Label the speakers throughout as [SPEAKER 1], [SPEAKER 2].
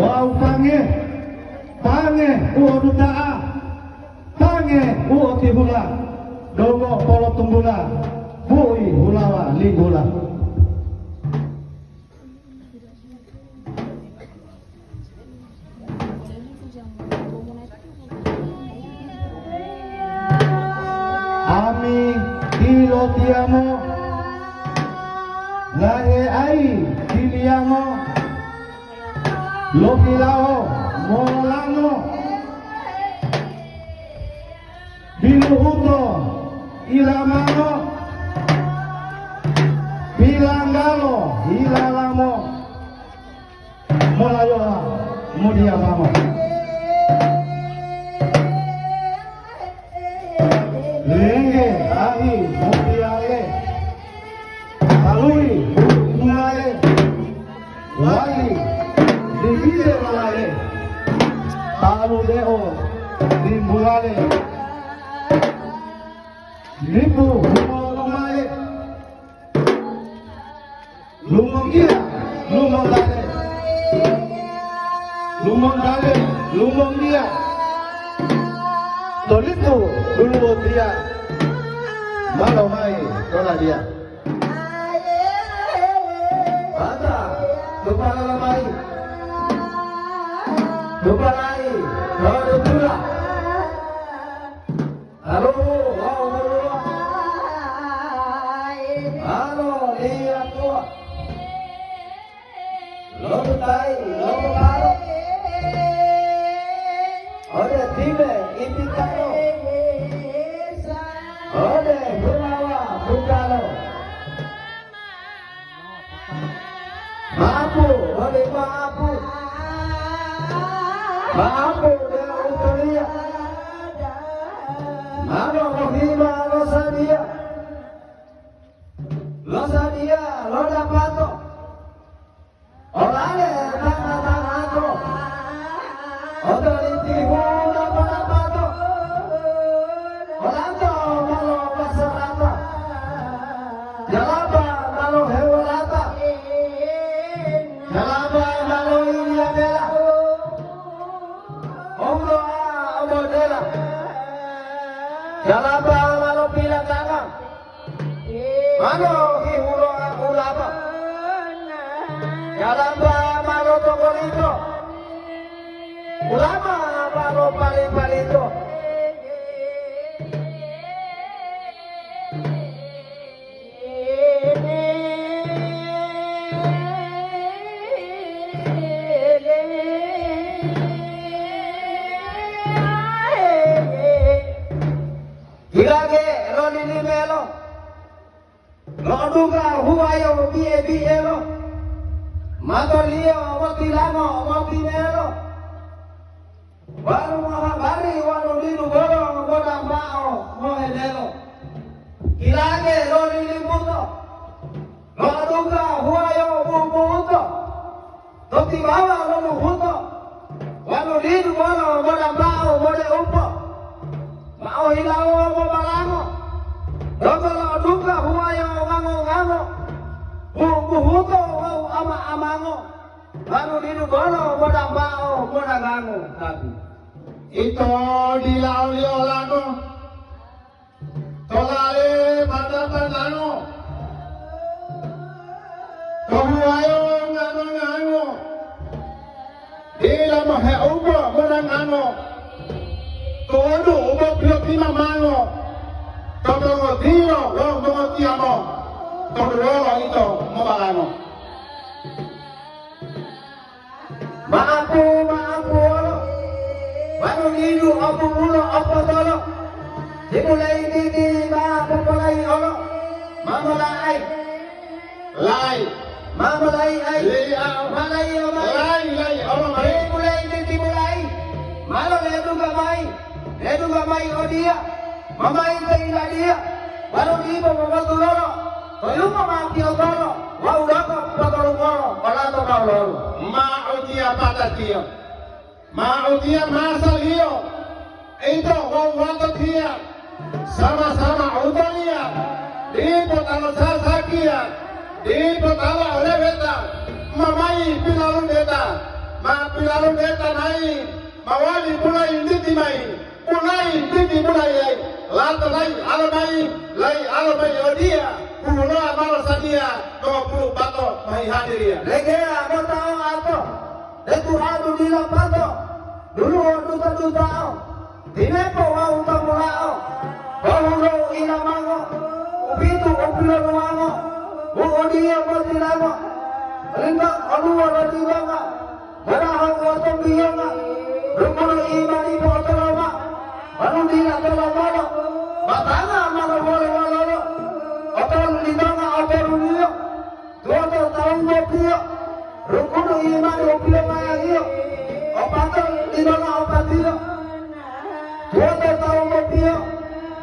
[SPEAKER 1] Wau pange uo dutaa, pange uo tihula, dongo polo tumbula, bui hulawa ligula. Ami kilo tiamo, lae ai kiliamo, lokilao molano, biluhuto ilamano, bilanggalo ilalamo, molayoha mudiamamo. Lenge ahi mudiale, alui mungale, wali divide malale, talu deo dimbulale, libu lumale, lumongia lumondale, lumondale lumongia, tolitu dulu dia, malau mai tola dia. Ada kepala mai, kepalai, lalu pula. Halo, halo, dia tua. Lalu tai, lalu baru. Ada tiba, inti karo. Ada bulawa, bukalo. Maapu, oleh maapu. Maapu dia utulia. Ano mohima losadia. Losadia, loda pato. Olale tangan-tanganku. Otolinti hula pada pato. Olando malo pasarata. Jalaba malo hewalata. Jalaba malo inya bela. Omdo amodela. Jalaba malo pila tangan. Malo hihulo ulapa. Jalaba malo tongolito. Ulama malo palito. Hilage rolili melo, loduga huayo bielo, matolio motilano motinelo, baru mahabari wanuliru bolo godang bao mohelelo. Hilage rolili muto, loduga huayo bubuto, totibawa lolu huto, wanuliru bolo godang bao mode umpo. Mau hilau mau balango, dokolo duka huayo ngango, buhuto mau amango, lalu didu bolo modang bao modang ngango tapi itu dilau liolano, tolale pada tanano, huayo ngango, dilau mahe ubo modang ngango. Todo ubo piotima mango, todo tiro, todo tiamo, todo itu mabalano. Maapu, baru hidu apa mulu apa tolo, dimulai di maapu mulai olo, mamalai, mamalai, malai olo, dimulai dimulai, malu ledu gamai odia, mamai ila dia, baru ibu mabatulolo, Oyuko mangkio tolo, wau dako patolo kolo, palato kaulolo. Mautia patatio, mautia masalio, itu wau wato tia, sama-sama utolia, di potalo sasakia, di potalo oleveta, mamai pilalun deta,
[SPEAKER 2] mapilaron eta nai mawali mulai nditi mulai latanai alamai odia puno amalo sadia 20 bato mai hadiria
[SPEAKER 1] legea motao ato detu adu dila pato dulu duta tao dinepo wa utamulao bahulo ilamango ubitu upilo nuango uodia motilango rinda anuwa radilanga marahang watambiyanga rumano imani potolama anudila tolomolo batanga malawalo otol lidanga otorunio tuoto taungo pio rumano imani upilo mayagio opato lidanga opatio tuoto taungo pio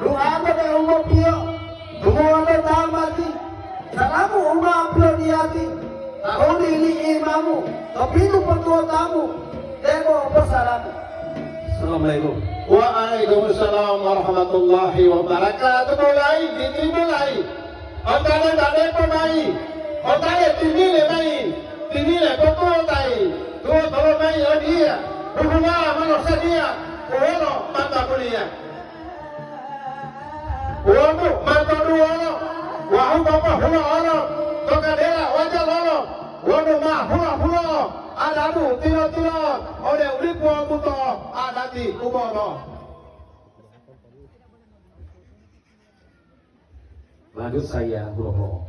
[SPEAKER 1] luato taungo pio tumuoto tamati salamu uma upilo diati tahuni ini imamu topitu petua tamu demo persalamu.
[SPEAKER 3] Assalamualaikum.
[SPEAKER 2] Waalaikumsalam warahmatullahi wabarakatuh. Mulai. Otale dade pemai. Otale tinile betul tai. Tuh kalau mai dia. Hubungan manusia dia. Uono mata kuliah. Uono mata duono. Wahu bapa hula ono. Tokadera wajah ono. Uono mah hula. Adamu tilo oleh ulipo buto adati ubono.
[SPEAKER 3] Lanjut saya Bro.